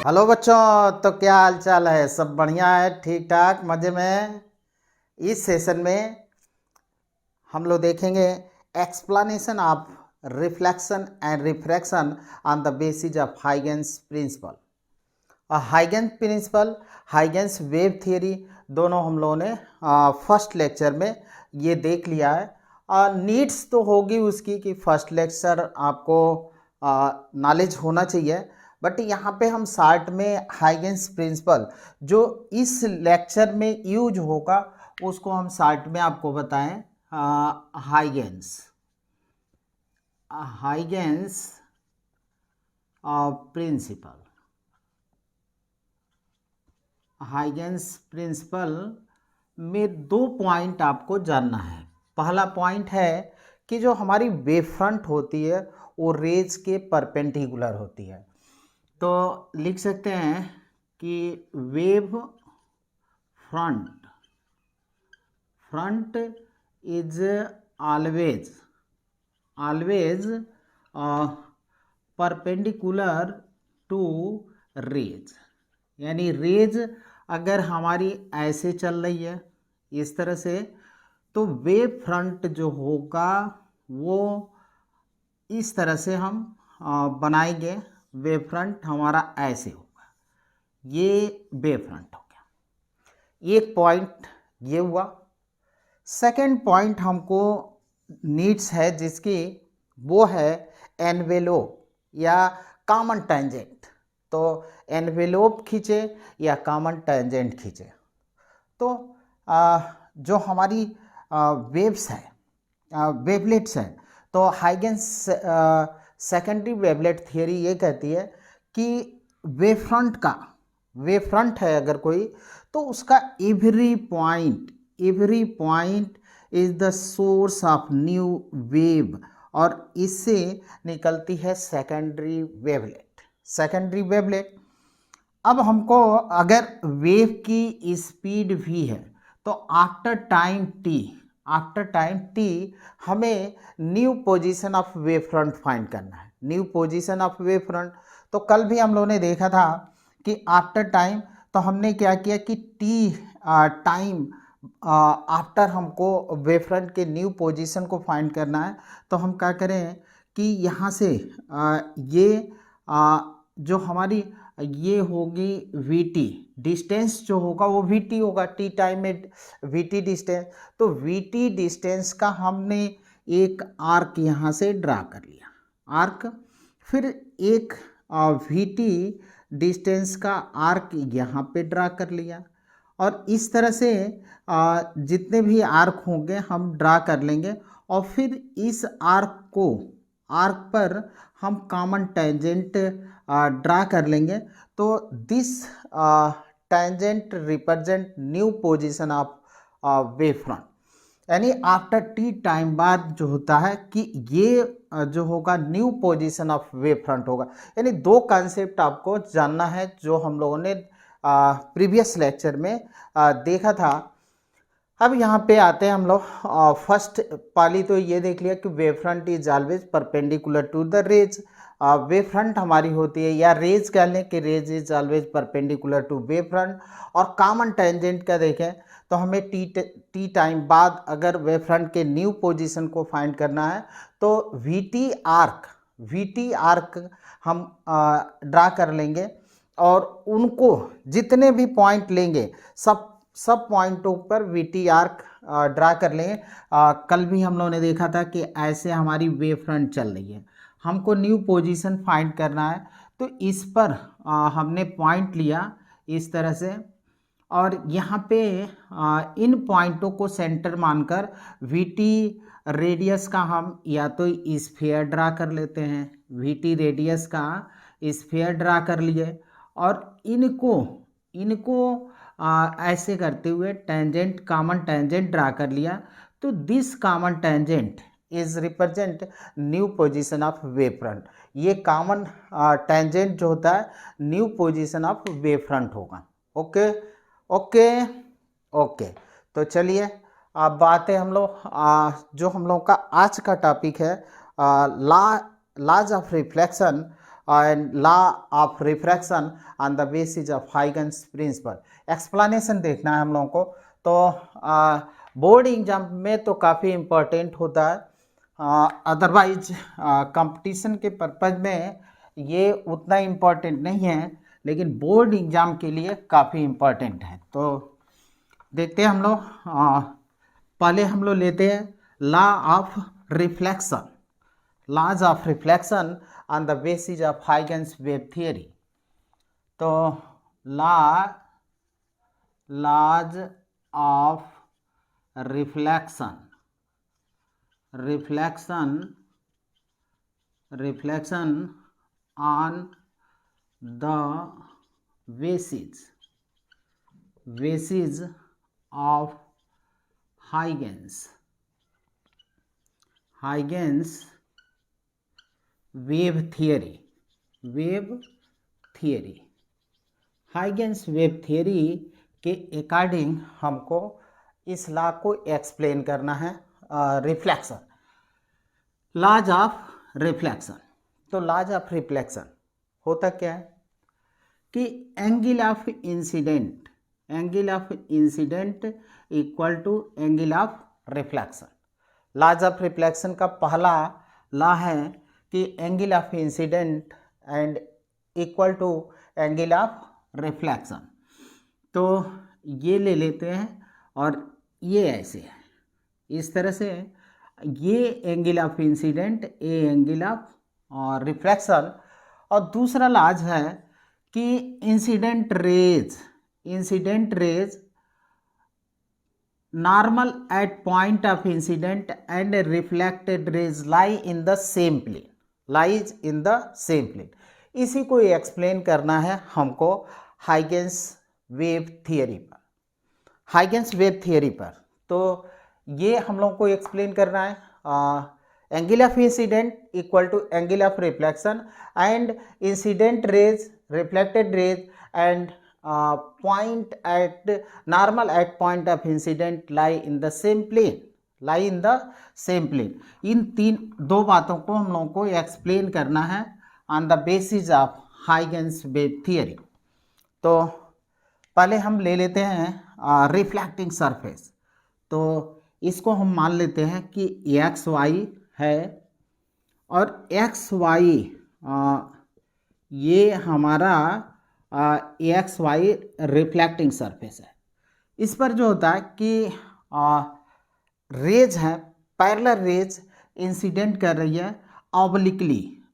Hello बच्चों, तो क्या हाल चाल है? सब बढ़िया है, ठीक ठाक, मज़े में। इस सेशन में हम लोग देखेंगे explanation of reflection and refraction on the basis of Huygens principle. Huygens principle, Huygens wave theory, दोनों हम लोगों ने फर्स्ट लेक्चर में ये देख लिया है। नीड्स तो होगी उसकी कि फर्स्ट लेक्चर आपको नॉलेज होना चाहिए, बट यहाँ पे हम शार्ट में हाइगेंस प्रिंसिपल जो इस लेक्चर में यूज होगा उसको हम शार्ट में आपको बताएं। Huygens Huygens principle. Huygens principle में दो पॉइंट आपको जानना है। पहला पॉइंट है कि जो हमारी वेव फ्रंट होती है वो रेज के परपेंडिकुलर होती है। तो लिख सकते हैं कि wave front is always perpendicular to rays. यानी रेज अगर हमारी ऐसे चल रही है इस तरह से, तो वेव फ्रंट जो होगा वो इस तरह से हम बनाएंगे। वेव फ्रंट हमारा ऐसे होगा, ये वेव फ्रंट हो गया। एक पॉइंट ये हुआ। सेकंड पॉइंट हमको नीड्स है जिसकी, वो है एनवेलोप या कॉमन टेंजेंट। तो एनवेलोप खींचे या कॉमन टेंजेंट खींचे, तो जो हमारी वेव्स है, वेवलेट्स हैं, तो हाइगेंस सेकेंडरी वेवलेट थियरी ये कहती है कि वेव फ्रंट है अगर कोई, तो उसका every point is the source of new wave, और इससे निकलती है सेकेंडरी वेवलेट। अब हमको अगर वेव की स्पीड v है, तो आफ्टर टाइम t हमें new position of wave front find करना है। New position of wave front, तो कल भी हम लोगों ने देखा था कि आफ्टर टाइम, तो हमने क्या किया कि t टाइम आफ्टर हमको वेव फ्रंट के न्यू पोजीशन को फाइंड करना है। तो हम क्या करें कि यहाँ से ये जो हमारी ये होगी वीटी डिस्टेंस, जो होगा वो वीटी होगा, टी टाइम में वीटी डिस्टेंस। तो वीटी डिस्टेंस का हमने एक आर्क यहाँ से ड्रा कर लिया, आर्क। फिर एक वीटी डिस्टेंस का आर्क यहाँ पे ड्रा कर लिया, और इस तरह से जितने भी आर्क होंगे हम ड्रा कर लेंगे। और फिर इस आर्क पर हम कॉमन टेंजेंट ड्रा कर लेंगे। तो this tangent represent new position of wave front. यानी आफ्टर टी टाइम बाद जो होता है कि ये जो होगा new position of wave front होगा। यानी दो कॉन्सेप्ट आपको जानना है जो हम लोगों ने प्रीवियस लेक्चर में देखा था। अब यहाँ पे आते हैं हम लोग। फर्स्ट पाली तो ये देख लिया कि wave front is always perpendicular to the rays. Wave front हमारी होती है, या रेज कह लें कि rays is always perpendicular to wave front. और कॉमन टेंजेंट का देखें तो हमें टी टाइम बाद अगर वेव फ्रंट के न्यू पोजीशन को फाइंड करना है, तो वीटी आर्क हम ड्रा कर लेंगे, और उनको जितने भी पॉइंट लेंगे सब पॉइंटों पर वीटी आर्क ड्रा कर लेंगे। कल भी हम लोगों ने देखा था कि ऐसे हमारी वेव फ्रंट चल रही है, हमको न्यू पोजीशन फाइंड करना है। तो इस पर हमने पॉइंट लिया इस तरह से, और यहाँ पे इन पॉइंटों को सेंटर मानकर वीटी रेडियस का हम या तो स्फीयर ड्रा कर लेते हैं, वीटी रेडियस का स्फीयर ड्रा कर लिए, और इनको ऐसे करते हुए कॉमन टेंजेंट ड्रा कर लिया। तो this common tangent is represent new position of wave front. ये कॉमन टेंजेंट जो होता है new position of wave front होगा। Okay okay okay. तो चलिए अब बात है हम लोग जो हम लोग का आज का टॉपिक है laws of reflection and law of refraction on the basis of Huygens principle. Explanation देखना है हम लोगों को, तो बोर्ड एग्जाम में तो काफ़ी इम्पोर्टेंट होता है, अदरवाइज कंपटीशन के पर्पज में ये उतना इम्पोर्टेंट नहीं है, लेकिन बोर्ड एग्जाम के लिए काफ़ी इम्पोर्टेंट है। तो देखते हैं हम लोग, पहले हम लोग लेते हैं law of reflection, laws of reflection on the basis of Huygens wave theory. तो laws of reflection on the basis of Huygens wave theory। Huygens wave theory के अकॉर्डिंग हमको इस लॉ को एक्सप्लेन करना है। Reflection, laws of reflection. तो laws of reflection होता क्या है कि angle of incident equal to angle of reflection. Laws of reflection का पहला लॉ है कि angle of incident and equal to angle of reflection. तो ये ले लेते हैं और ये ऐसे है, इस तरह से ये angle of incident, a angle of और रिफ्लेक्शन। और दूसरा लॉज है कि incident rays normal at point of incident and reflected rays lie in the same plane. इसी को एक्सप्लेन करना है हमको हाइगेंस वेव थियरी पर। तो ये हम लोग को एक्सप्लेन करना है, angle of incident equal to angle of reflection and incident rays, reflected rays and point at normal at point of incident lie in the same plane. इन दो बातों को हम लोगों को एक्सप्लेन करना है on the basis of Huygens wave theory. तो पहले हम ले लेते हैं रिफ्लेक्टिंग सरफेस। तो इसको हम मान लेते हैं कि एक्स वाई है और एक्स वाई ये हमारा एक्स वाई रिफ्लेक्टिंग सरफेस है। इस पर जो होता है कि रेज है, पैरेलल रेज इंसिडेंट कर रही है ऑब्लिकली।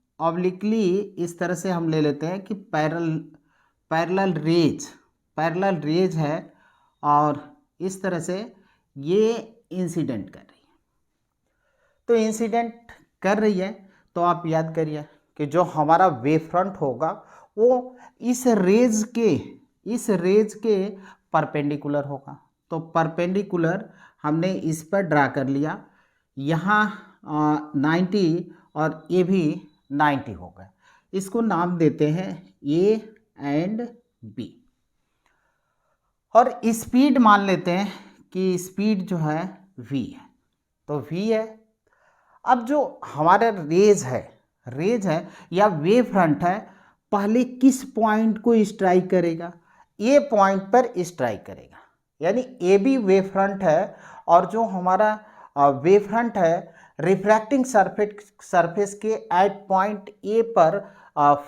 इस तरह से हम ले लेते हैं कि पैरेलल रेज है और इस तरह से ये इंसिडेंट कर रही है। तो इंसिडेंट कर रही है तो आप याद करिए कि जो हमारा वेव फ्रंट होगा वो इस रेज के परपेंडिकुलर होगा। तो परपेंडिकुलर हमने इस पर ड्रा कर लिया, यहाँ 90 और ये भी 90 हो गया। इसको नाम देते हैं ए एंड बी और स्पीड मान लेते हैं कि स्पीड जो है v है। तो v है। अब जो हमारा रेज है या वेव फ्रंट है, पहले किस पॉइंट को स्ट्राइक करेगा? ए पॉइंट पर स्ट्राइक करेगा, यानी ए भी वेव फ्रंट है और जो हमारा वेव फ्रंट है रिफ्रैक्टिंग सरफेस के एट पॉइंट ए पर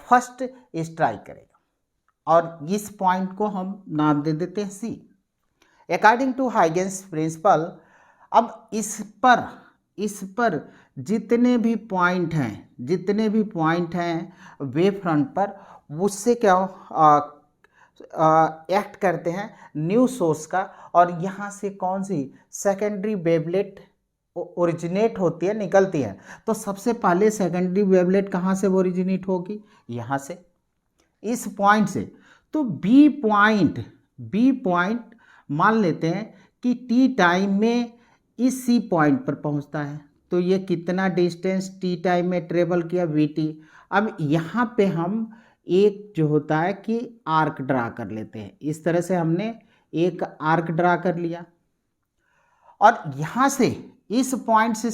फर्स्ट स्ट्राइक करेगा और इस पॉइंट को हम नाम दे देते हैं सी। अकॉर्डिंग टू हाइगेंस प्रिंसिपल, अब इस पर जितने भी पॉइंट हैं वेव फ्रंट पर, उससे क्या एक्ट करते हैं न्यू सोर्स का, और यहाँ से कौन सी सेकेंडरी वेवलेट ओरिजिनेट होती है, निकलती है। तो सबसे पहले सेकेंडरी वेवलेट कहाँ से ओरिजिनेट होगी? यहाँ से, इस पॉइंट से। तो बी पॉइंट मान लेते हैं कि टी टाइम में इस सी पॉइंट पर पहुंचता है। तो ये कितना डिस्टेंस टी टाइम में ट्रेवल किया? We T. अब यहाँ पे हम एक जो होता है कि आर्क ड्रा कर लेते हैं। इस तरह से हमने एक आर्क ड्रा कर लिया और यहाँ से इस पॉइंट से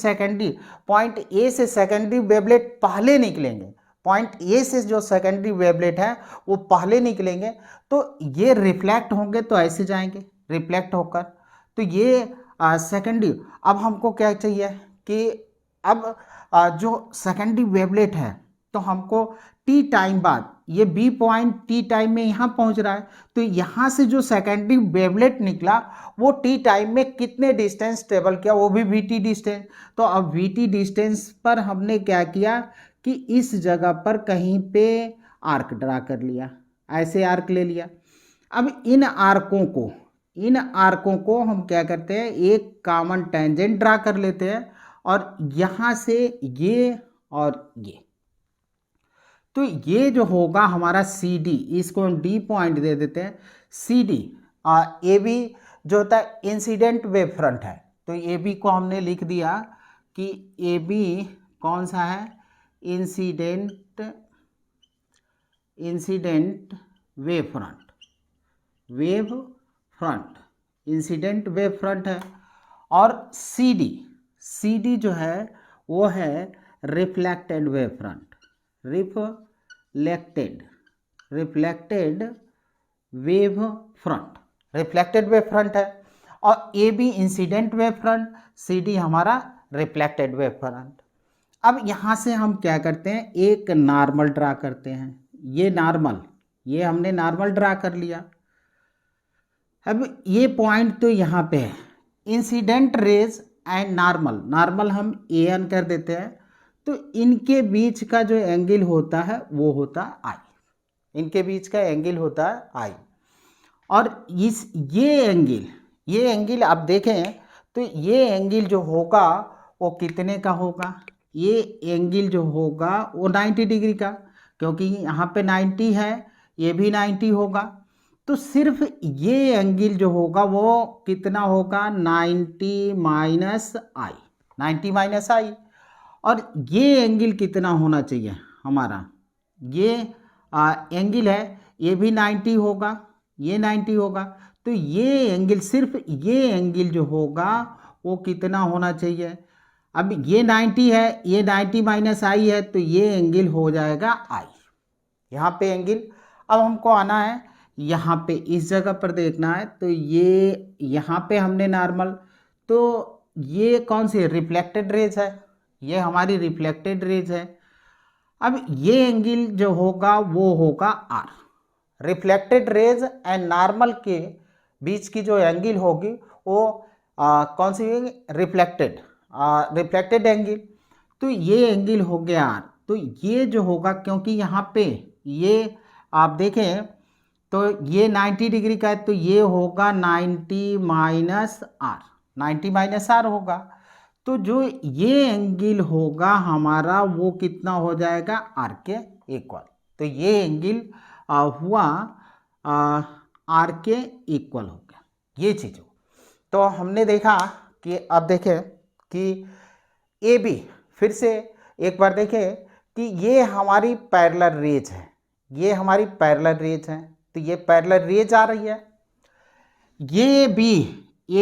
पॉइंट ए से सेकेंडरी वेवलेट पहले निकलेंगे, पॉइंट ए से जो सेकेंडरी वेवलेट है वो पहले निकलेंगे, तो ये रिफ्लेक्ट होंगे तो ऐसे जाएंगे रिफ्लेक्ट होकर, तो ये सेकेंडरी। अब हमको क्या चाहिए कि अब जो सेकेंडरी वेवलेट है तो हमको टी टाइम बाद ये बी पॉइंट टी टाइम में यहाँ पहुँच रहा है, तो यहाँ से जो सेकेंडरी वेवलेट निकला वो टी टाइम में कितने डिस्टेंस ट्रेवल किया, वो भी वी टी डिस्टेंस। तो अब वी टी डिस्टेंस पर हमने क्या किया कि इस जगह पर कहीं पे आर्क ड्रा कर लिया, ऐसे आर्क ले लिया। अब इन आर्कों को हम क्या करते हैं, एक कॉमन टेंजेंट ड्रा कर लेते हैं, और यहाँ से ये और ये, तो ये जो होगा हमारा सी डी, इसको हम डी पॉइंट दे देते हैं, सी डी। ए बी जो होता है इंसिडेंट वेव फ्रंट है, तो ए बी को हमने लिख दिया कि ए बी कौन सा है, incident wave front, incident wave front है। और सी डी जो है वो है reflected wave front, reflected wave front है। और A B incident wave front, C D हमारा रिफ्लेक्टेड वेव फ्रंट। अब यहाँ से हम क्या करते हैं, एक नॉर्मल ड्रा करते हैं, ये हमने नॉर्मल ड्रा कर लिया। अब ये पॉइंट तो यहाँ पे है, इंसिडेंट रेज एंड नॉर्मल हम ए एन कर देते हैं, तो इनके बीच का जो एंगल होता है वो होता है आई, इनके बीच का एंगल होता है आई। और ये एंगल आप देखें तो ये एंगल जो होगा वो कितने का होगा, ये एंगल जो होगा वो 90 डिग्री का, क्योंकि यहाँ पे 90 है, ये भी 90 होगा, तो सिर्फ ये एंगल जो होगा वो कितना होगा, 90 माइनस आई। और ये एंगल कितना होना चाहिए हमारा, ये एंगल है, ये भी 90 होगा, ये 90 होगा, तो ये एंगल, सिर्फ ये एंगल जो होगा वो कितना होना चाहिए। अब ये 90 है, ये 90 माइनस आई है, तो ये एंगल हो जाएगा आई, यहाँ पे एंगल। अब हमको आना है यहाँ पे, इस जगह पर देखना है, तो ये यहाँ पे हमने नॉर्मल, तो ये कौन सी रिफ्लेक्टेड रेज है, ये हमारी रिफ्लेक्टेड रेज है। अब ये एंगल जो होगा वो होगा R, reflected rays and normal के बीच की जो एंगल होगी वो कौन सी होगी, रिफ्लेक्टेड एंगल, तो ये एंगल हो गया आर। तो ये जो होगा, क्योंकि यहाँ पे ये आप देखें तो ये 90 डिग्री का है, तो ये होगा 90 माइनस आर होगा, तो जो ये एंगल होगा हमारा वो कितना हो जाएगा, आर के इक्वल। तो ये एंगल हुआ आर के इक्वल हो गया, ये चीज़ हो। तो हमने देखा कि अब देखें कि ए बी, फिर से एक बार देखें कि ये हमारी पैरेलल रेज है, ये हमारी पैरेलल रेज है, तो ये पैरेलल रेज आ रही है। ये ए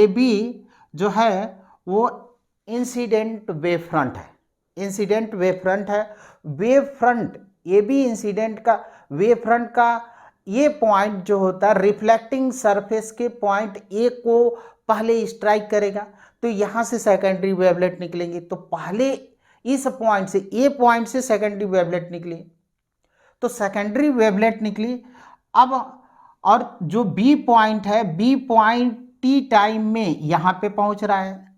बी जो है वो इंसिडेंट वेव फ्रंट है, इंसिडेंट वेव फ्रंट है। Wave front A B incident का वेव फ्रंट का ये पॉइंट जो होता है रिफ्लेक्टिंग सरफेस के पॉइंट ए को पहले स्ट्राइक करेगा, तो यहाँ से सेकेंडरी वेवलेट निकलेंगे, तो पहले इस पॉइंट से, ए पॉइंट से सेकेंडरी वेवलेट निकली, तो सेकेंडरी वेवलेट निकली। अब और जो बी पॉइंट है, बी पॉइंट टी टाइम में यहाँ पे पहुँच रहा है,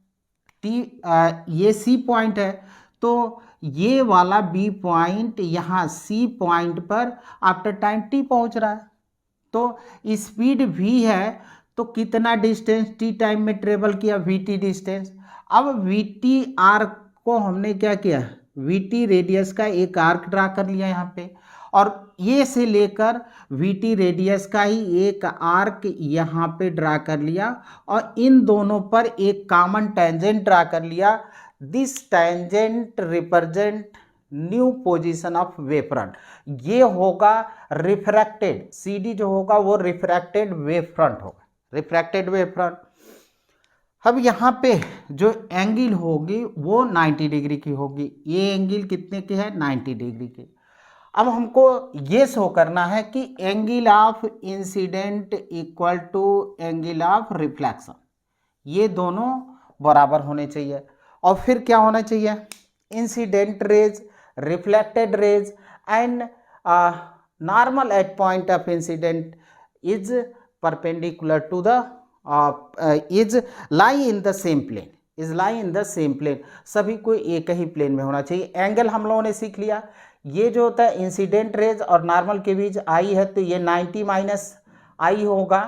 ये सी पॉइंट है, तो ये वाला बी पॉइंट यहाँ सी पॉइंट पर आफ्टर टाइम टी पहुँच रहा है, तो स्पीड वी है, तो कितना डिस्टेंस टी टाइम में ट्रेवल किया, वी टी डिस्टेंस। अब वी टी आर्क को हमने क्या किया, वी टी रेडियस का एक आर्क ड्रा कर लिया यहाँ पे, और ये से लेकर वी टी रेडियस का ही एक आर्क यहाँ पे ड्रा कर लिया, और इन दोनों पर एक कॉमन टेंजेंट ड्रा कर लिया। This tangent represent new position of wave front, ये होगा रिफ्रैक्टेड, सी डी जो होगा वो रिफ्रैक्टेड वेव फ्रंट होगा, रिफ्रैक्टेड वेव फ्रंट। अब यहाँ पे जो एंगल होगी वो 90 डिग्री की होगी, ये एंगल कितने की है, 90 डिग्री की। अब हमको ये शो करना है कि angle of incident equal to angle of reflection, ये दोनों बराबर होने चाहिए। और फिर क्या होना चाहिए, incident rays, reflected rays and normal at point of incident is perpendicular to the is lie in the same plane, is lie in the same plane, सभी को एक ही प्लेन में होना चाहिए। एंगल हम लोगों ने सीख लिया, ये जो होता है इंसिडेंट रेज और नॉर्मल के बीच आई है, तो ये 90 माइनस आई होगा,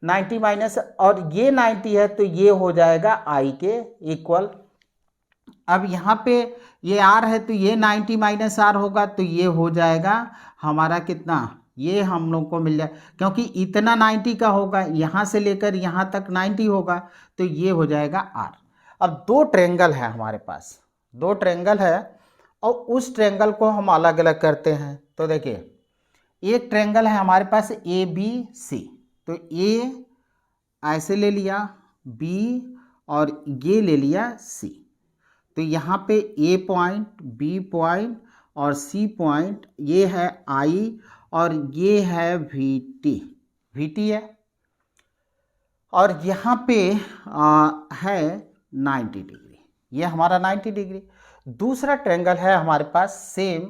90 माइनस, और ये 90 है तो ये हो जाएगा आई के इक्वल। अब यहाँ पे ये आर है तो ये 90 माइनस आर होगा, तो ये हो जाएगा हमारा कितना, ये हम लोग को मिल जाए, क्योंकि इतना 90 का होगा, यहाँ से लेकर यहाँ तक 90 होगा, तो ये हो जाएगा आर। अब दो ट्रेंगल है हमारे पास, दो ट्रेंगल है और उस ट्रेंगल को हम अलग अलग करते हैं। तो देखिए एक ट्रेंगल है हमारे पास ए बी सी, तो ए ऐसे ले लिया, बी और ये ले लिया सी, तो यहाँ पे ए पॉइंट, बी पॉइंट और सी पॉइंट, ये है आई और ये है वी टी है, और यहाँ पे है 90 डिग्री, ये हमारा 90 डिग्री। दूसरा ट्रेंगल है हमारे पास सेम,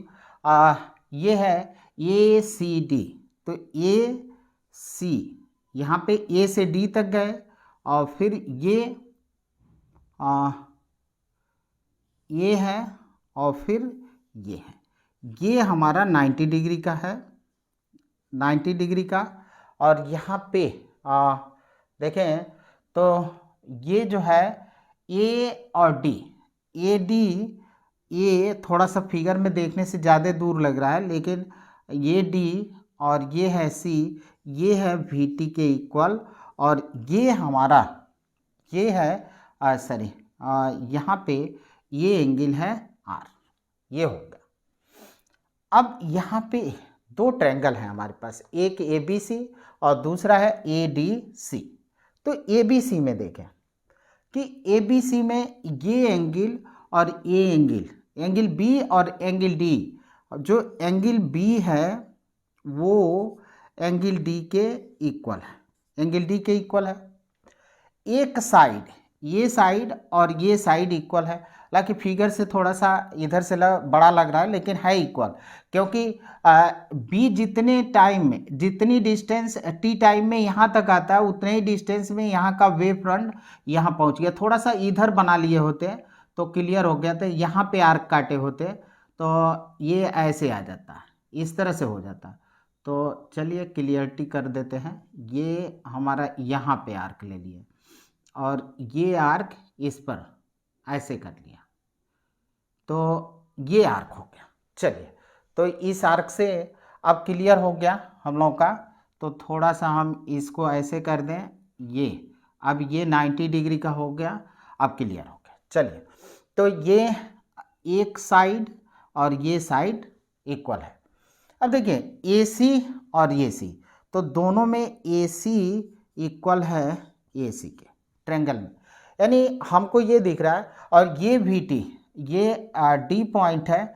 ये है ए सी डी, तो ए सी, यहाँ पे ए से डी तक गए और फिर ये है और फिर ये है, ये हमारा 90 डिग्री का है, 90 डिग्री का। और यहाँ पे देखें तो ये जो है ए और डी, ए डी, ये थोड़ा सा फिगर में देखने से ज़्यादा दूर लग रहा है, लेकिन ये डी और ये है सी, ये है वी टी के इक्वल, और ये हमारा ये है सॉरी यहाँ पे ये एंगल है आर, ये होगा। अब यहाँ पे दो ट्रायंगल हैं हमारे पास, एक ए बी सी और दूसरा है ए डी सी। तो ए बी सी में देखें कि ए बी सी में ये एंगल और ये एंगल बी और एंगल डी, जो एंगल बी है वो एंगल डी के इक्वल है, एंगल डी के इक्वल है। एक साइड, ये साइड और ये साइड इक्वल है, हालांकि फिगर से थोड़ा सा इधर से बड़ा लग रहा है लेकिन है इक्वल, क्योंकि बी जितने टाइम में, जितनी डिस्टेंस टी टाइम में यहाँ तक आता है उतने ही डिस्टेंस में यहाँ का वेव फ्रंट यहाँ पहुँच गया। थोड़ा सा इधर बना लिए होते तो क्लियर हो गया था, यहाँ पे आर्क काटे होते तो ये ऐसे आ जाता, इस तरह से हो जाता। तो चलिए क्लियरिटी कर देते हैं, ये हमारा यहाँ पे आर्क ले लिए और ये आर्क इस पर ऐसे कर लिया, तो ये आर्क हो गया। चलिए तो इस आर्क से अब क्लियर हो गया हम लोग का, तो थोड़ा सा हम इसको ऐसे कर दें, ये अब ये 90 डिग्री का हो गया, अब क्लियर हो गया। चलिए तो ये एक साइड और ये साइड इक्वल है। अब देखिए ए सी और ये सी, तो दोनों में ए सी इक्वल है ए सी के ट्रायंगल में, यानी हमको ये दिख रहा है, और ये वी टी, ये डी पॉइंट है,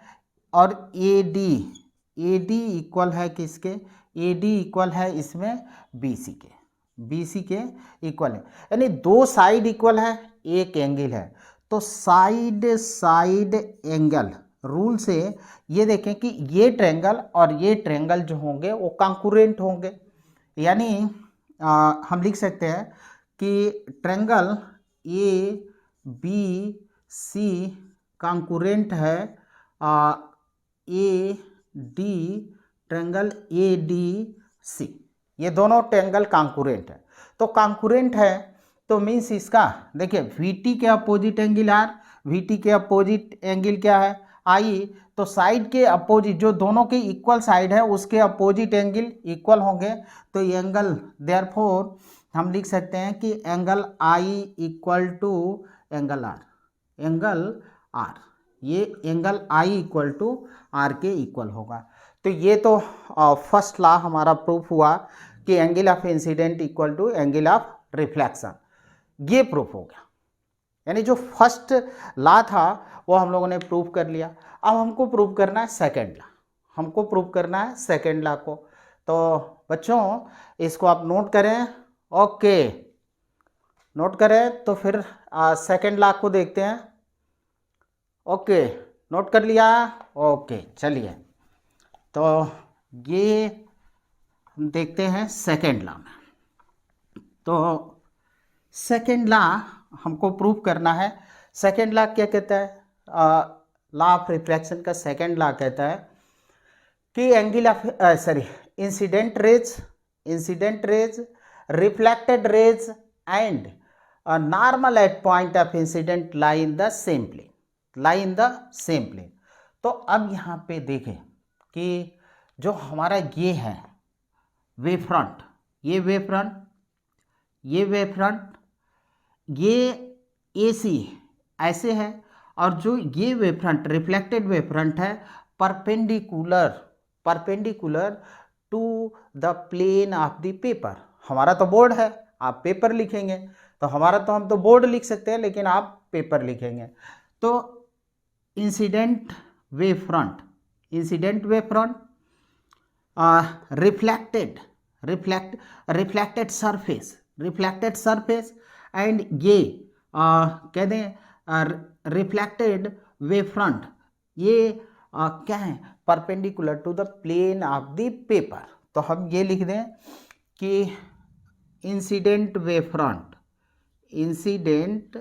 और ए डी इक्वल है किसके, ए डी इक्वल है इसमें बी सी के इक्वल है, यानी दो साइड इक्वल है, एक एंगल है। तो साइड एंगल रूल से ये देखें कि ये ट्रायंगल और ये ट्रायंगल जो होंगे वो कॉन्करेंट होंगे, यानी हम लिख सकते हैं कि triangle A B C concurrent है A D, triangle A D C, ये दोनों ट्रायंगल कॉन्करेंट है। तो कॉन्करेंट है तो मीन्स इसका देखिए वी टी के opposite angle R, V T के अपोजिट एंगल क्या है आई, तो साइड के अपोजिट, जो दोनों के इक्वल साइड है उसके अपोजिट एंगल इक्वल होंगे, तो एंगल देयरफॉर हम लिख सकते हैं कि angle I equal to angle R, ये angle I equal to R के इक्वल होगा। तो ये तो फर्स्ट लॉ हमारा प्रूफ हुआ कि angle of incident equal to angle of reflection, ये प्रूफ हो गया, यानी जो फर्स्ट लॉ था वो हम लोगों ने प्रूफ कर लिया। अब हमको प्रूफ करना है सेकेंड लॉ। हमको प्रूव करना है सेकेंड लॉ को। तो बच्चों इसको आप नोट करें, ओके नोट करें। तो फिर सेकेंड लॉ को देखते हैं। ओके नोट कर लिया, ओके चलिए। तो ये हम देखते हैं सेकेंड लॉ में। तो सेकेंड लॉ हमको प्रूव करना है। सेकेंड लॉ क्या कहता है? लॉ ऑफ रिफ्रैक्शन का सेकेंड लॉ कहता है कि angle of incident rays, reflected rays and normal at point of incident lie in the same plane. तो अब यहाँ पे देखें कि जो हमारा ये है वेव फ्रंट, ये AC ऐसे है, और जो ये wave front reflected wave front है perpendicular to the plane of the paper. हमारा तो बोर्ड है, आप पेपर लिखेंगे, तो हम तो बोर्ड लिख सकते हैं, लेकिन आप पेपर लिखेंगे। तो incident wave front reflected surface and ये कह दें रिफ्लेक्टेड वेव फ्रंट, ये क्या है? Perpendicular to the plane of the paper. तो हम ये लिख दें कि incident wave front incident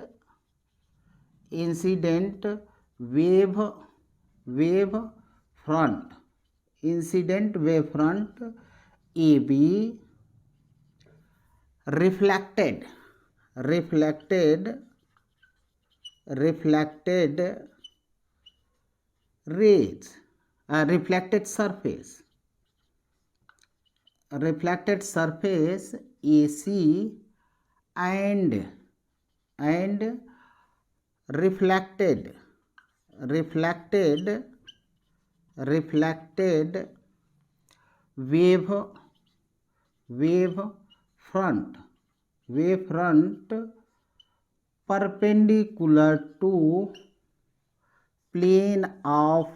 wave front AB reflected rays, reflected surface AC and reflected wave front perpendicular to plane of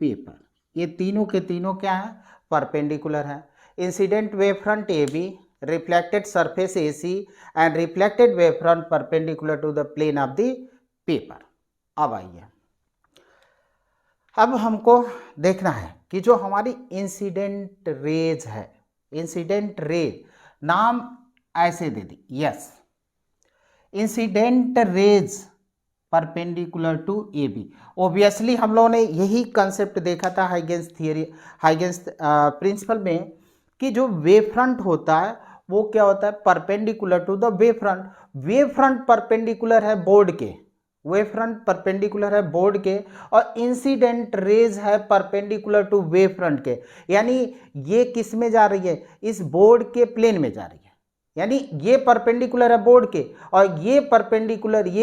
paper। ये तीनों के तीनों क्या है? परपेंडिकुलर है। Incident wave front AB, reflected surface AC and reflected wave front perpendicular to the plane of the paper. अब आइए, अब हमको देखना है कि जो हमारी इंसिडेंट रेज है, इंसिडेंट रेज नाम ऐसे दे दी, yes incident rays perpendicular to AB। Obviously हम लोगों ने यही कंसेप्ट देखा था हाइगेंस प्रिंसिपल में, कि जो वेव फ्रंट होता है वो क्या होता है? Perpendicular to the wave front perpendicular है बोर्ड के, और इंसिडेंट रेज है परपेंडिकुलर टू वेव फ्रंट के। यानी ये किस में जा रही है? इस बोर्ड के प्लेन में जा रही है। यानी ये परपेंडिकुलर है बोर्ड के, और ये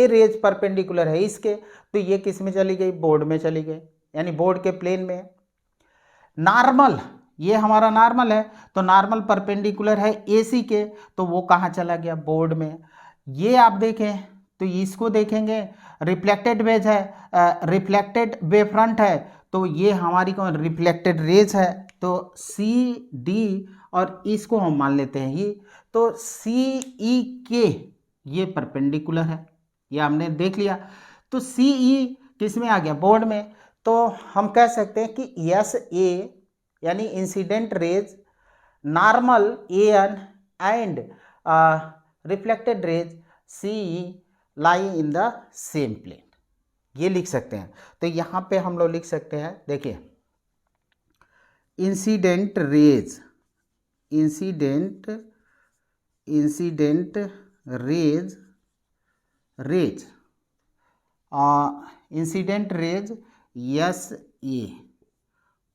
रेज परपेंडिकुलर है इसके, तो ये किस में चली गई? बोर्ड में चली गई, यानी बोर्ड के प्लेन में। नॉर्मल, ये हमारा नॉर्मल है, तो नॉर्मल परपेंडिकुलर है AC के, तो वो कहाँ चला गया? बोर्ड में। ये आप देखें तो इसको देखेंगे, रिफ्लेक्टेड वेव फ्रंट है, तो ये हमारी कौन? रिफ्लेक्टेड रेज है, तो CD, और इसको हम मान लेते हैं ये, तो CE ये परपेंडिकुलर है, ये हमने देख लिया। तो CE किस में आ गया? बोर्ड में। तो हम कह सकते हैं कि SA यानी incident rays, normal AN and reflected rays CE lie in the same plane, ये लिख सकते हैं। तो यहाँ पे हम लोग लिख सकते हैं, देखिए incident rays SA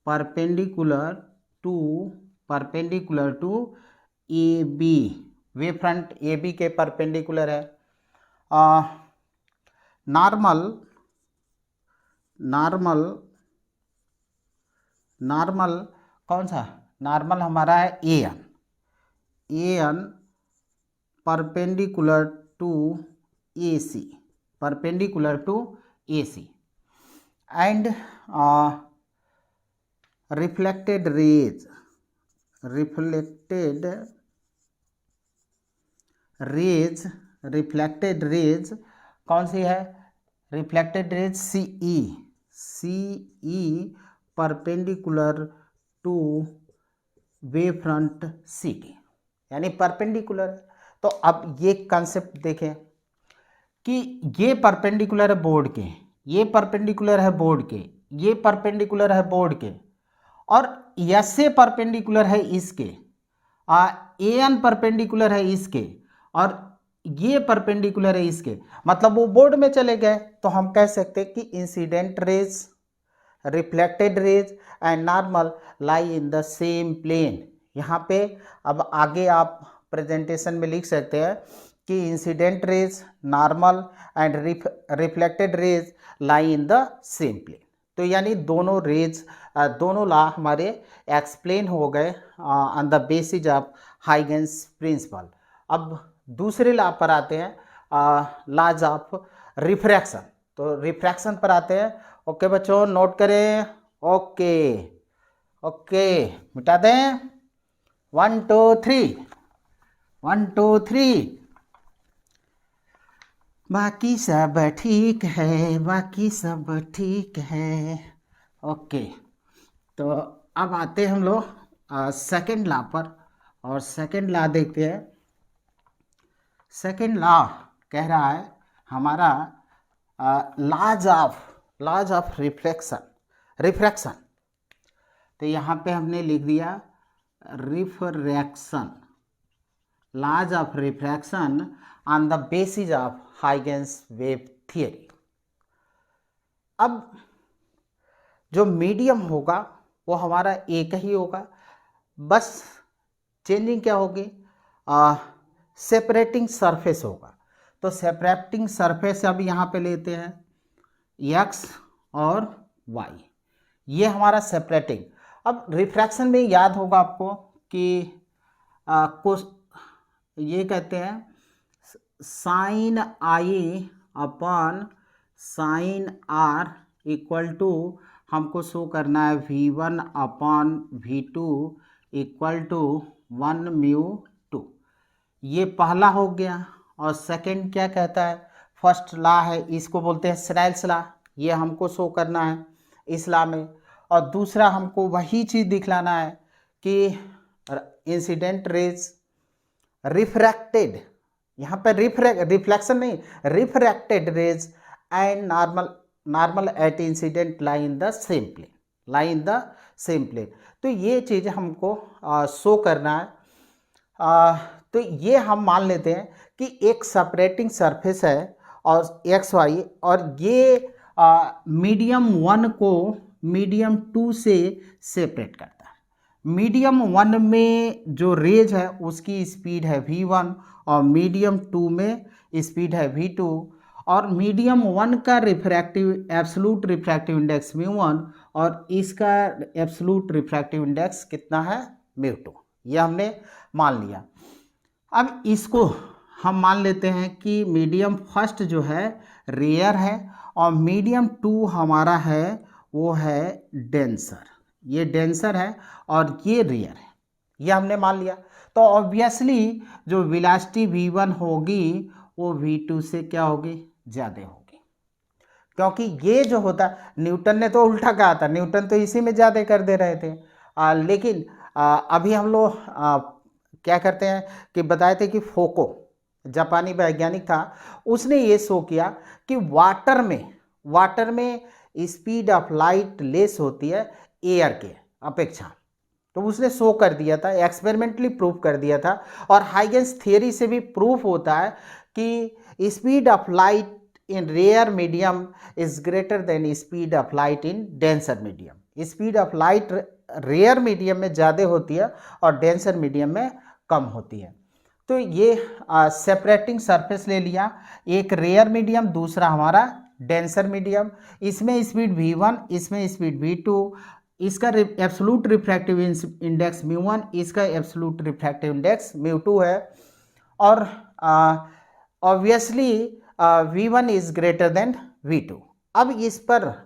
perpendicular to AB, wave front AB के परपेंडिकुलर है। नॉर्मल कौन सा? नॉर्मल हमारा है AN perpendicular to AC, AC, and reflected rays कौन सी है? Reflected rays CE perpendicular to wave front CT, यानी परपेंडिकुलर। तो अब ये कंसेप्ट देखें कि ये परपेंडिकुलर है बोर्ड के, ये परपेंडिकुलर है बोर्ड के, ये परपेंडिकुलर है बोर्ड के, और ऐसे परपेंडिकुलर है इसके, AN परपेंडिकुलर है इसके, और ये परपेंडिकुलर है इसके, मतलब वो बोर्ड में चले गए। तो हम कह सकते हैं कि incident rays, reflected rays and normal lie in the same plane. यहाँ पे अब आगे आप प्रेजेंटेशन में लिख सकते हैं कि incident rays, normal and reflected rays lie in the same plane. तो यानी दोनों रेज, दोनों लॉ हमारे एक्सप्लेन हो गए on the basis of Huygens principle. अब दूसरे लॉ पर आते हैं, लॉज ऑफ रिफ्रैक्शन। तो रिफ्रैक्शन पर आते हैं। ओके बच्चों, नोट करें। ओके मिटा दें। 1 2 3, 1 2 3। बाकी सब ठीक है, बाकी सब ठीक है। ओके, तो अब आते हैं हम लोग सेकेंड लॉ पर, और सेकेंड लॉ देखते हैं। सेकेंड लॉ कह रहा है हमारा लॉज ऑफ रिफ्रैक्शन। तो यहाँ पे हमने लिख दिया refraction, laws of refraction on the basis of Huygens wave theory. अब जो मीडियम होगा वो हमारा एक ही होगा, बस चेंजिंग क्या होगी? सेपरेटिंग सरफेस होगा। तो सेपरेटिंग सरफेस अब यहाँ पे लेते हैं x और y, ये हमारा सेपरेटिंग। अब रिफ्रैक्शन में याद होगा आपको कि ये कहते हैं sine I upon sine R equal to, हमको शो करना है V1 upon V2 equal to 1 μ2। ये पहला हो गया। और सेकंड क्या कहता है? फर्स्ट लॉ है, इसको बोलते हैं स्नेल्स लॉ, ये हमको शो करना है इस लॉ में। और दूसरा हमको वही चीज़ दिखलाना है कि इंसिडेंट रेज रिफ्रैक्टेड, यहाँ पे रिफ्लेक्शन नहीं, refracted rays and normal at incident lie in the same plane, तो ये चीज़ हमको शो करना है। तो ये हम मान लेते हैं कि एक सेपरेटिंग सरफेस है और XY, और ये मीडियम 1 को मीडियम 2 से सेपरेट करता है। मीडियम 1 में जो रेज है उसकी स्पीड है V1, और मीडियम 2 में स्पीड है V2, और मीडियम 1 का एब्सोल्यूट रिफ्रैक्टिव इंडेक्स μ1, और इसका एब्सोल्यूट रिफ्रैक्टिव इंडेक्स कितना है? μ2। यह हमने मान लिया। अब इसको हम मान लेते हैं कि मीडियम फर्स्ट जो है रेयर है, और मीडियम 2 हमारा है वो है डेंसर, ये डेंसर है और ये रेयर है, ये हमने मान लिया। तो ऑब्वियसली जो वेलोसिटी V1 होगी वो V2 से क्या होगी? ज़्यादा होगी, क्योंकि ये जो होता, न्यूटन ने तो उल्टा कहा था, न्यूटन तो इसी में ज़्यादा कर दे रहे थे। लेकिन अभी हम लोग क्या करते हैं कि बताए थे कि फोको जापानी वैज्ञानिक था, उसने ये शो किया कि वाटर में स्पीड ऑफ लाइट लेस होती है एयर के अपेक्षा। तो उसने शो कर दिया था, एक्सपेरिमेंटली प्रूफ कर दिया था, और हाइगेंस थियरी से भी प्रूफ होता है कि speed of light in rare medium is greater than speed of light in denser medium. Speed of light rare medium में ज़्यादा होती है और डेंसर मीडियम में कम होती है। तो ये सेपरेटिंग सरफेस ले लिया, एक रेयर मीडियम, दूसरा हमारा डेंसर मीडियम। इसमें स्पीड V1, इसमें स्पीड V2, इसका एब्सोल्यूट रिफ्रैक्टिव इंडेक्स μ1, इसका एब्सोल्यूट रिफ्रैक्टिव इंडेक्स μ2 है। और obviously V1 is greater then V2, अब इस पर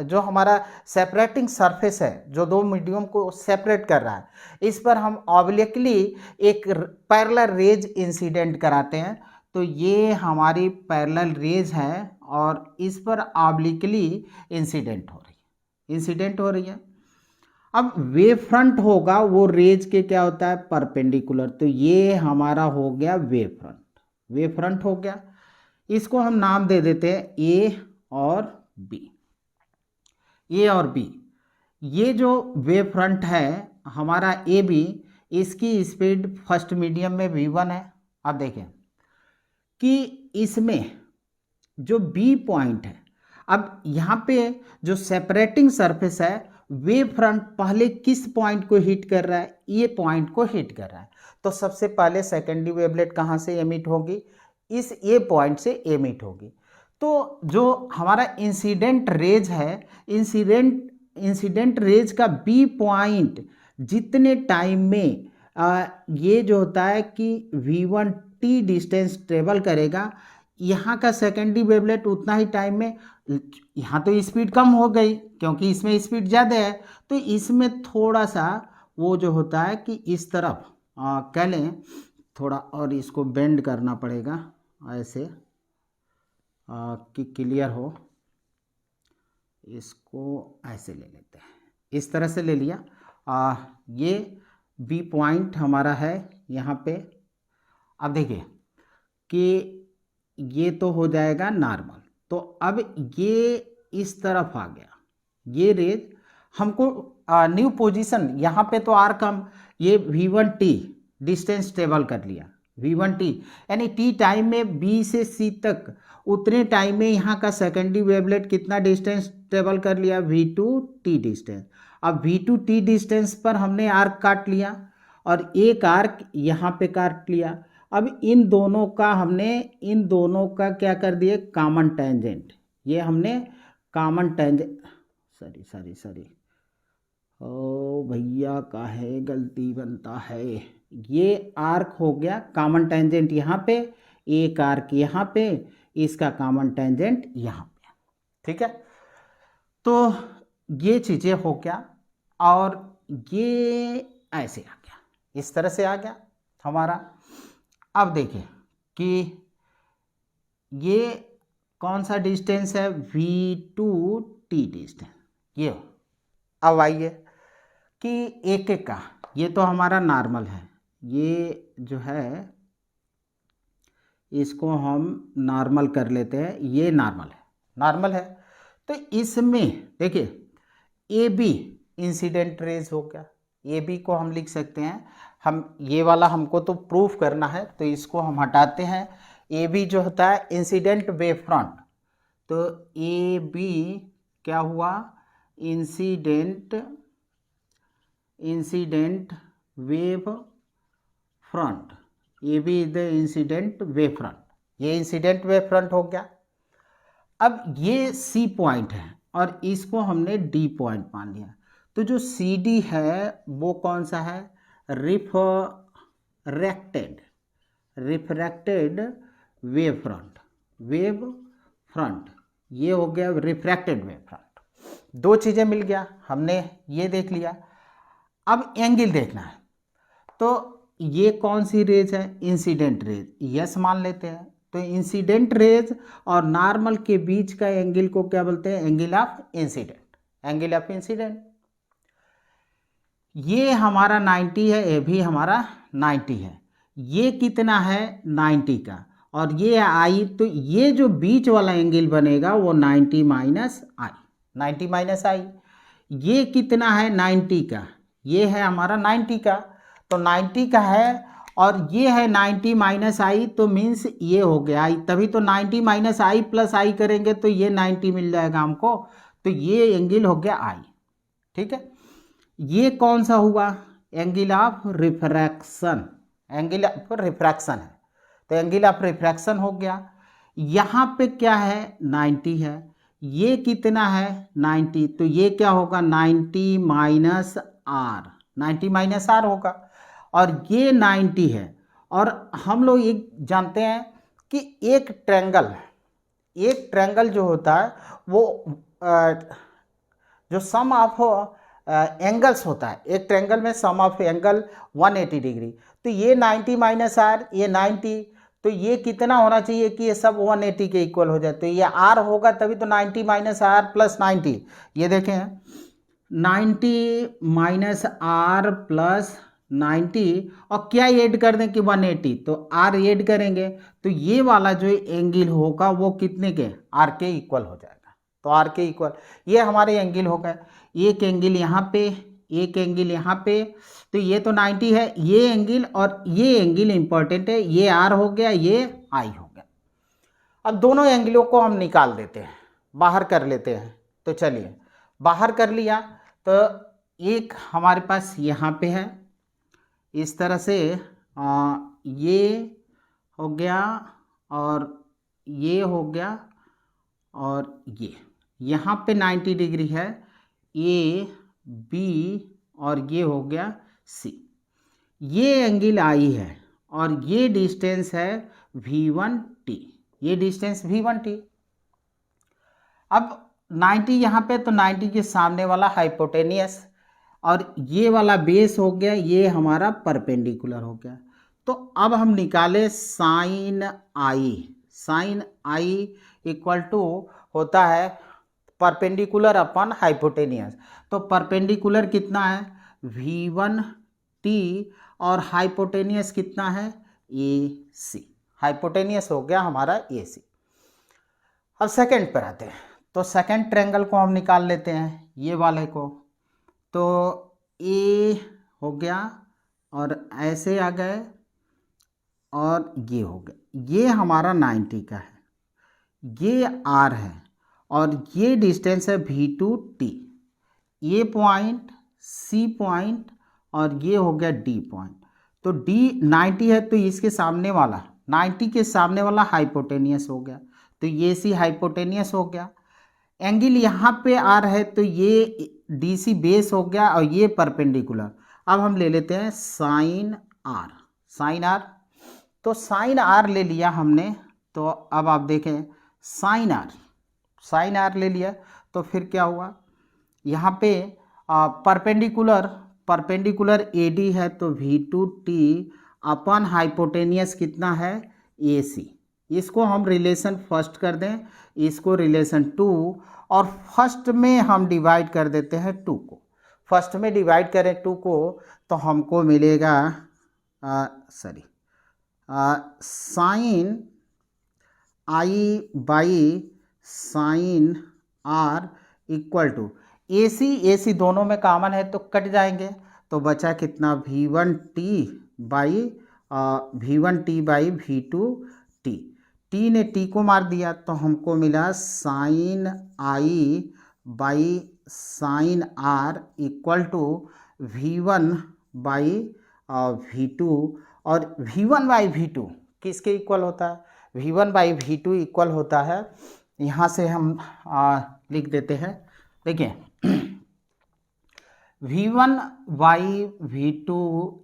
जो हमारा सेपरेटिंग सरफेस है, जो दो मीडियम को सेपरेट कर रहा है, इस पर हम ऑब्लिकली एक पैरेलल रेज इंसिडेंट कराते हैं। तो ये हमारी पैरेलल रेज है और इस पर ऑब्लिकली इंसिडेंट हो रही है। अब वेव फ्रंट होगा वो रेज के क्या होता है, परपेंडिकुलर। तो ये हमारा हो गया वेव फ्रंट हो गया। इसको हम नाम दे देते हैं ए और बी। ये जो वेव फ्रंट है हमारा ए बी, इसकी स्पीड फर्स्ट मीडियम में v1 है। अब देखें कि इसमें जो बी पॉइंट है, अब यहाँ पे जो सेपरेटिंग सरफेस है, वेव फ्रंट पहले किस पॉइंट को हिट कर रहा है, ये पॉइंट को हिट कर रहा है। तो सबसे पहले सेकेंडरी वेवलेट कहाँ से एमिट होगी, इस ए पॉइंट से एमिट होगी। तो जो हमारा इंसिडेंट रेज है, इंसिडेंट रेज का बी पॉइंट जितने टाइम में ये जो होता है कि v1 t डिस्टेंस ट्रेवल करेगा, यहाँ का सेकेंडरी वेवलेट उतना ही टाइम में, यहाँ तो स्पीड कम हो गई क्योंकि इसमें स्पीड ज़्यादा है, तो इसमें थोड़ा सा वो जो होता है कि इस तरफ कह लें थोड़ा, और इसको बेंड करना पड़ेगा ऐसे कि क्लियर हो। इसको ऐसे ले लेते हैं, इस तरह से ले लिया। ये बी पॉइंट हमारा है यहाँ पे। अब देखिए कि ये तो हो जाएगा नॉर्मल। तो अब ये इस तरफ आ गया, ये रेज हमको न्यू पोजीशन, यहाँ पे तो आर कम, ये v1t डिस्टेंस ट्रेवल कर लिया, v1t यानी t टाइम में b से c तक, उतने टाइम में यहाँ का सेकेंडरी वेवलेट कितना डिस्टेंस ट्रेवल कर लिया, v2t डिस्टेंस। अब v2t डिस्टेंस पर हमने आर्क काट लिया और एक आर्क यहाँ पे काट लिया। अब इन दोनों का क्या कर दिए, कॉमन टेंजेंट। ये हमने कॉमन टेंजेंट, सॉरी ओ भैया काहे गलती बनता है, ये आर्क हो गया कॉमन टेंजेंट यहाँ पे, एक आर्क यहाँ पे, इसका कॉमन टेंजेंट यहाँ पे, ठीक है। तो ये चीज़ें हो गया और ये ऐसे आ गया, इस तरह से आ गया हमारा। अब देखिए कि ये कौन सा डिस्टेंस है, v2t डिस्टेंस, ये। अब आइए कि एक एक का, ये तो हमारा नॉर्मल है, ये जो है इसको हम नॉर्मल कर लेते हैं, ये नॉर्मल है। तो इसमें देखिए ए बी इंसिडेंट रेज हो गया, ए बी को हम लिख सकते हैं, हम ये वाला हमको तो प्रूफ करना है तो इसको हम हटाते हैं। ए बी जो होता है इंसिडेंट वेव फ्रंट, तो ए बी क्या हुआ, incident wave front, A B is the incident wave front, ये इंसिडेंट वेव फ्रंट हो गया। अब ये सी पॉइंट है और इसको हमने डी पॉइंट मान लिया। तो जो सी डी है वो कौन सा है, रिफ्रैक्टेड वेव फ्रंट, ये हो गया रिफ्रैक्टेड वेव फ्रंट। दो चीज़ें मिल गया, हमने ये देख लिया। अब एंगल देखना है, तो ये कौन सी रेज है, इंसिडेंट रेज, यस मान लेते हैं। तो इंसिडेंट रेज और नॉर्मल के बीच का एंगल को क्या बोलते हैं, एंगल ऑफ इंसिडेंट। ये हमारा 90 है, ये भी हमारा 90 है, ये कितना है 90 का, और ये आई, तो ये जो बीच वाला एंगल बनेगा वो 90 माइनस आई। ये कितना है 90 का, ये है हमारा 90 का, तो 90 का है और ये है 90 माइनस आई, तो मीन्स ये हो गया आई, तभी तो 90 माइनस आई प्लस आई करेंगे तो ये 90 मिल जाएगा हमको, तो ये एंगल हो गया आई, ठीक है। ये कौन सा हुआ, एंगल ऑफ रिफ्रैक्शन है, तो एंगल ऑफ रिफ्रैक्शन हो गया। यहाँ पे क्या है 90 है, ये कितना है 90, तो ये क्या होगा 90 माइनस आर होगा, और ये 90 है। और हम लोग ये जानते हैं कि एक एक ट्रायंगल जो होता है वो जो सम ऑफ एंगल्स होता है, एक ट्रायंगल में सम ऑफ एंगल 180 डिग्री, तो ये 90 माइनस आर, ये 90, तो ये कितना होना चाहिए कि ये सब 180 के इक्वल हो जाए, तो ये आर होगा तभी तो 90 माइनस आर प्लस 90, ये देखें 90 माइनस आर प्लस 90 और क्या ऐड कर दें कि 180, तो आर ऐड करेंगे तो ये वाला जो एंगल होगा वो कितने के, आर के इक्वल हो जाएगा, तो आर के इक्वल ये हमारे एंगल हो गए, एक एंगल यहाँ पे, एक एंगल यहाँ पे, तो ये तो 90 है ये एंगल, और ये एंगल इंपॉर्टेंट है, ये आर हो गया, ये आई हो गया। अब दोनों एंगलों को हम निकाल देते हैं, बाहर कर लेते हैं, तो चलिए बाहर कर लिया, तो एक हमारे पास यहाँ पे है इस तरह से, ये हो गया और ये हो गया, और ये यहाँ पे 90 डिग्री है, ए बी और ये हो गया सी, ये एंगल आई है और ये डिस्टेंस है V1T, ये डिस्टेंस V1T। अब 90 यहाँ पे, तो 90 के सामने वाला हाइपोटेनियस, और ये वाला बेस हो गया, ये हमारा परपेंडिकुलर हो गया। तो अब हम निकाले sine I, sine I equal to होता है परपेंडिकुलर अपन हाइपोटेनियस, तो परपेंडिकुलर कितना है V1T और हाइपोटेनियस कितना है AC, हाइपोटेनियस हो गया हमारा AC। अब सेकंड पर आते हैं, तो सेकंड ट्रायंगल को हम निकाल लेते हैं, ये वाले को, तो A हो गया और ऐसे आ गए और ये हो गया, ये हमारा 90 का है, ये R है और ये डिस्टेंस है V2T, ये पॉइंट C पॉइंट और ये हो गया D पॉइंट, तो D 90 है तो इसके सामने वाला 90 के सामने वाला हाइपोटेनियस हो गया, तो ये सी हाइपोटेनियस हो गया। एंगल यहाँ पे आर है तो ये DC बेस हो गया और ये परपेंडिकुलर। अब हम ले लेते हैं साइन आर, साइन आर, तो साइन आर ले लिया हमने, तो अब आप देखें साइन आर, साइन आर ले लिया, तो फिर क्या हुआ यहाँ पे परपेंडिकुलर, परपेंडिकुलर AD है तो V2T अपन हाइपोटेनियस कितना है AC, इसको हम रिलेशन फर्स्ट कर दें, इसको रिलेशन 2, और फर्स्ट में हम डिवाइड कर देते हैं 2 को, फर्स्ट में डिवाइड करें 2 को तो हमको मिलेगा sine I by sine are equal to AC दोनों में कॉमन है तो कट जाएंगे, तो बचा कितना V1T बाई V2T, T ने T को मार दिया तो हमको मिला sine I by sine are equal to V1 by V2, और V1 बाई V2 किसके इक्वल होता है, V1 बाई V2 इक्वल होता है, यहाँ से हम लिख देते हैं, देखिए V1 by V2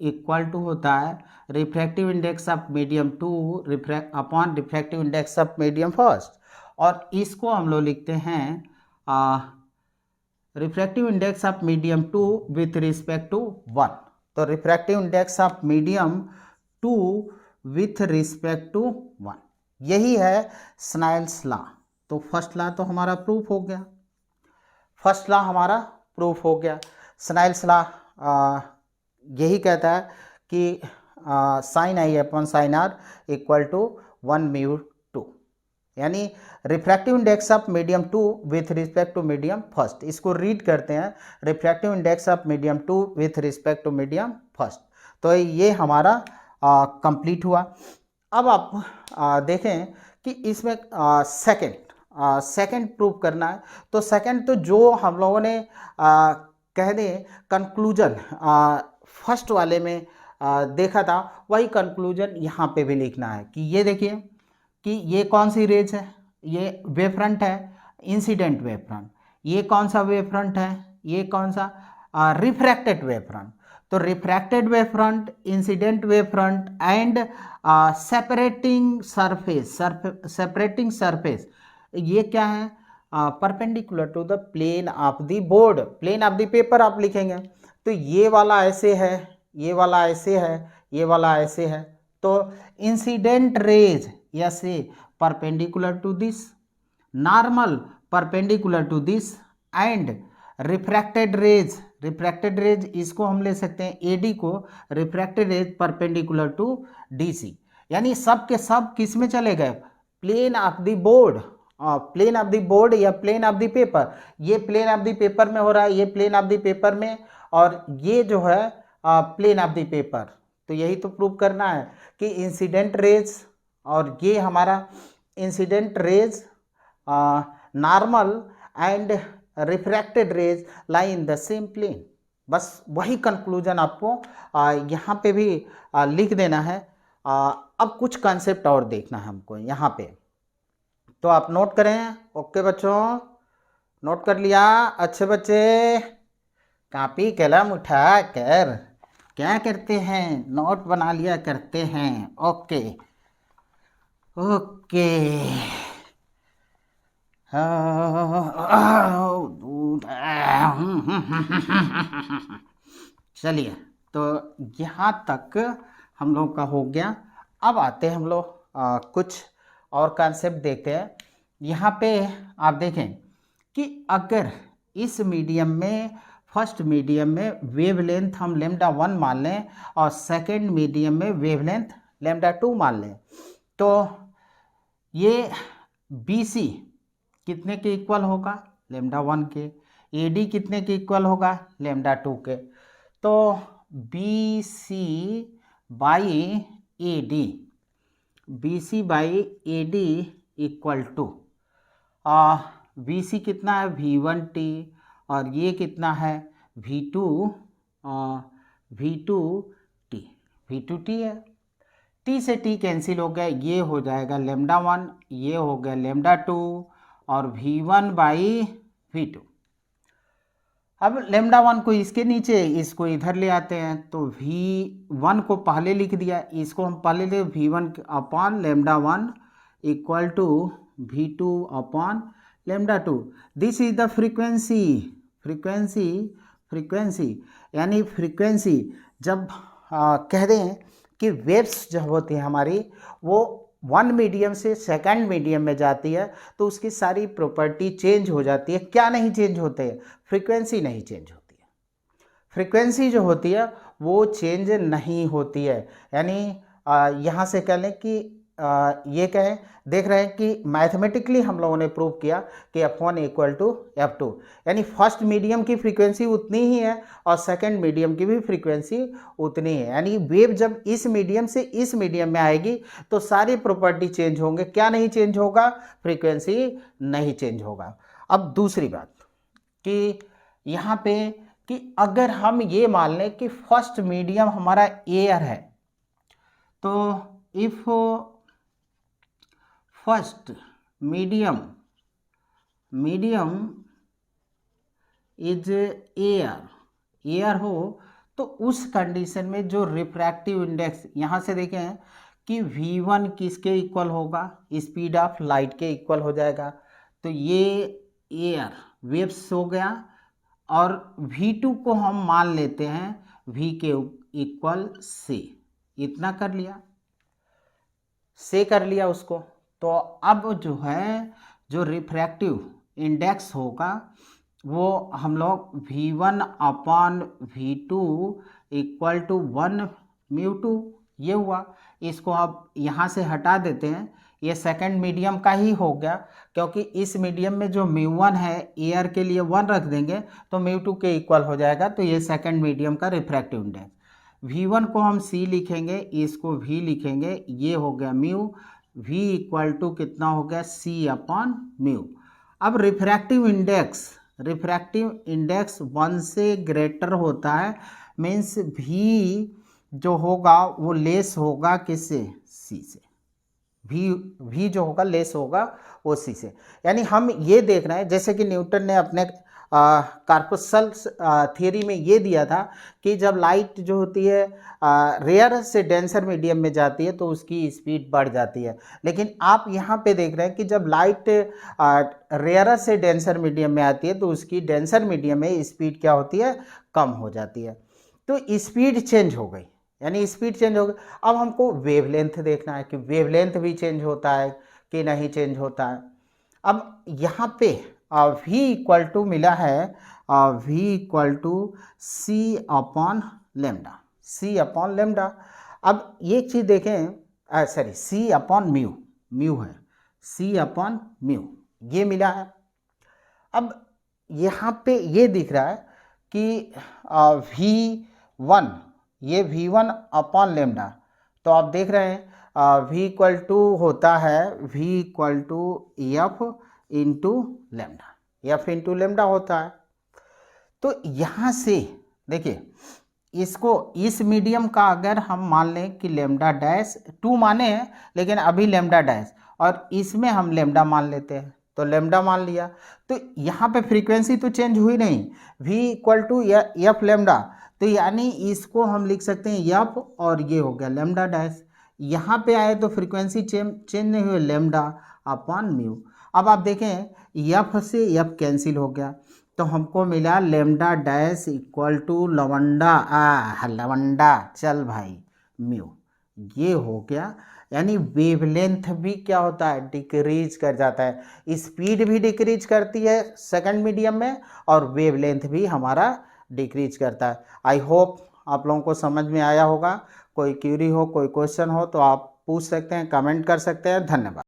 equal to होता है refractive index of medium 2 upon refractive index of medium first, और इसको हम लोग लिखते हैं refractive index of medium 2 with respect to 1, तो refractive index of medium 2 with respect to 1, यही है स्नेल्स लॉ। तो फर्स्ट लॉ तो हमारा प्रूफ हो गया, फर्स्ट लॉ हमारा प्रूफ हो गया। स्नेल्स लॉ यही कहता है कि sine i upon sine are equal to 1/2, यानी refractive index of medium 2 with respect to medium first, इसको रीड करते हैं refractive index of medium 2 with respect to medium first, तो ये हमारा कंप्लीट हुआ। अब आप देखें कि इसमें सेकंड प्रूव करना है, तो सेकंड तो जो हम लोगों ने कह दें कंक्लूजन फर्स्ट वाले में देखा था वही कंक्लूजन यहाँ पे भी लिखना है कि ये देखिए कि ये कौन सी रेज है, ये वेव फ्रंट है इंसिडेंट वेव फ्रंट, ये कौन सा वेव फ्रंट है, ये कौन सा रिफ्रैक्टेड वेव फ्रंट, तो refracted wave front, incident wave front and separating surface ये क्या है, perpendicular to the plane of the board, plane of the paper आप लिखेंगे। तो ये वाला ऐसे है, ये वाला ऐसे है, ये वाला ऐसे है। तो इंसिडेंट रेज या से perpendicular to this, normal perpendicular to this, and refracted rays, refracted rays इसको हम ले सकते हैं एडी को, refracted rays perpendicular to DC. यानी सब के सब किस में चले गए, plane of the board, plane of the board या प्लेन ऑफ द पेपर। ये प्लेन ऑफ द पेपर में हो रहा है, ये प्लेन ऑफ द पेपर में, और ये जो है प्लेन ऑफ द पेपर। तो यही तो प्रूव करना है कि इंसिडेंट रेज और ये हमारा incident rays, normal and refracted rays lie in the same plane. बस वही कंक्लूजन आपको यहाँ पे भी लिख देना है। अब कुछ कंसेप्ट और देखना है हमको यहाँ पे, तो आप नोट करें। ओके बच्चों, नोट कर लिया? अच्छे बच्चे कॉपी कलम उठा कर क्या करते हैं, नोट बना लिया करते हैं। ओके ओके, चलिए तो यहाँ तक हम लोग का हो गया। अब आते हैं हम लोग कुछ और कॉन्सेप्ट देखते हैं। यहाँ पे आप देखें कि अगर इस मीडियम में, फर्स्ट मीडियम में वेवलेंथ हम लेमडा 1 मान लें और सेकंड मीडियम में वेवलेंथ लेमडा 2 मान लें, तो ये BC कितने के इक्वल होगा, लेमडा 1 के। AD कितने के इक्वल होगा, लेमडा 2 के। तो BC by AD, BC by AD equal to BC कितना है, V1T, और ये कितना है, V2T, V2T है। T से T कैंसिल हो गया, ये हो जाएगा लेमडा 1, ये हो गया लेमडा 2, और V1 बाई V2। अब लेमडा 1 को इसके नीचे, इसको इधर ले आते हैं, तो V1 को पहले लिख दिया, इसको हम पहले ले, V1 upon lambda 1 equal to V2 upon lambda 2। This is the frequency, frequency यानी फ्रीक्वेंसी जब कह दें कि वेव्स जब होती है हमारी, वो वन मीडियम से सेकंड मीडियम में जाती है, तो उसकी सारी प्रॉपर्टी चेंज हो जाती है। क्या नहीं चेंज होते हैं, फ्रीक्वेंसी नहीं चेंज होती है। फ्रीक्वेंसी जो होती है वो चेंज नहीं होती है। यानी यहाँ से कह लें कि ये कहें, देख रहे हैं कि मैथमेटिकली हम लोगों ने प्रूव किया कि F1 इक्वल टू F2, यानी फर्स्ट मीडियम की फ्रीक्वेंसी उतनी ही है और सेकंड मीडियम की भी फ्रीक्वेंसी उतनी है। यानी वेव जब इस मीडियम से इस मीडियम में आएगी तो सारी प्रॉपर्टी चेंज होंगे। क्या नहीं चेंज होगा, फ्रीक्वेंसी नहीं चेंज होगा। अब दूसरी बात कि यहाँ पे कि अगर हम ये मान लें कि फर्स्ट मीडियम हमारा एयर है, तो if first medium is air हो, तो उस कंडीशन में जो रिफ्रैक्टिव इंडेक्स, यहाँ से देखें कि V1 किसके इक्वल होगा, स्पीड ऑफ लाइट के इक्वल हो जाएगा। तो ये एयर वेव्स हो गया, और V2 को हम मान लेते हैं V के इक्वल C। इतना कर लिया, से कर लिया उसको। तो अब जो है जो रिफ्रैक्टिव इंडेक्स होगा वो हम लोग V1 upon V2 equal to 1 μ2, ये हुआ। इसको अब यहाँ से हटा देते हैं, ये सेकंड मीडियम का ही हो गया, क्योंकि इस मीडियम में जो μ1 है एयर के लिए 1 रख देंगे तो μ2 के इक्वल हो जाएगा। तो ये सेकंड मीडियम का रिफ्रैक्टिव इंडेक्स। V1 को हम C लिखेंगे, इसको V लिखेंगे, ये हो गया μ। V इक्वल टू कितना हो गया, C अपॉन μ। अब रिफ्रैक्टिव इंडेक्स 1 से ग्रेटर होता है, मीन्स V जो होगा वो लेस होगा किससे, C से। V जो होगा लेस होगा वो C से। यानी हम ये देख रहे हैं, जैसे कि न्यूटन ने अपने कार्पसल थियरी में ये दिया था कि जब लाइट जो होती है रेयर से डेंसर मीडियम में जाती है तो उसकी स्पीड बढ़ जाती है। लेकिन आप यहाँ पे देख रहे हैं कि जब लाइट रेयर से डेंसर मीडियम में आती है तो उसकी डेंसर मीडियम में स्पीड क्या होती है, कम हो जाती है। तो स्पीड चेंज हो गई, यानी स्पीड चेंज हो गई। अब हमको वेवलेंथ देखना है कि वेवलेंथ भी चेंज होता है कि नहीं चेंज होता है। अब यहाँ पे v इक्वल टू मिला है v equal to c upon lambda, c upon lambda. अब एक चीज़ देखें, sorry c upon mu, mu है सी अपॉन म्यू, ये मिला है। अब यहाँ पे ये दिख रहा है कि v1, ये v1 अपॉन लेमडा, तो आप देख रहे हैं v इक्वल टू होता है v equal to f into lambda, f into lambda होता है। तो यहाँ से देखिए, इसको इस मीडियम का अगर हम मान लें कि लेमडा डैश 2 माने हैं, लेकिन अभी लेमडा डैश, और इसमें हम लेमडा मान लेते हैं तो लेमडा मान लिया, तो यहाँ पे फ्रीक्वेंसी तो चेंज हुई नहीं, v equal to f lambda, तो यानी इसको हम लिख सकते हैं एफ और ये हो गया लेमडा डैश। यहाँ पे आए तो फ्रीक्वेंसी चेंज नहीं हुई, लेमडा अपॉन म्यू। अब आप देखें एफ से एफ कैंसिल हो गया तो हमको मिला लेमडा डैश इक्वल टू लवंडा चल भाई म्यू, ये हो गया। यानी वेवलेंथ भी क्या होता है, डिक्रीज कर जाता है, स्पीड भी डिक्रीज करती है सेकंड मीडियम में और वेवलेंथ भी हमारा डिक्रीज करता है। आई होप आप लोगों को समझ में आया होगा। कोई क्यूरी हो, कोई क्वेश्चन हो तो आप पूछ सकते हैं, कमेंट कर सकते हैं। धन्यवाद।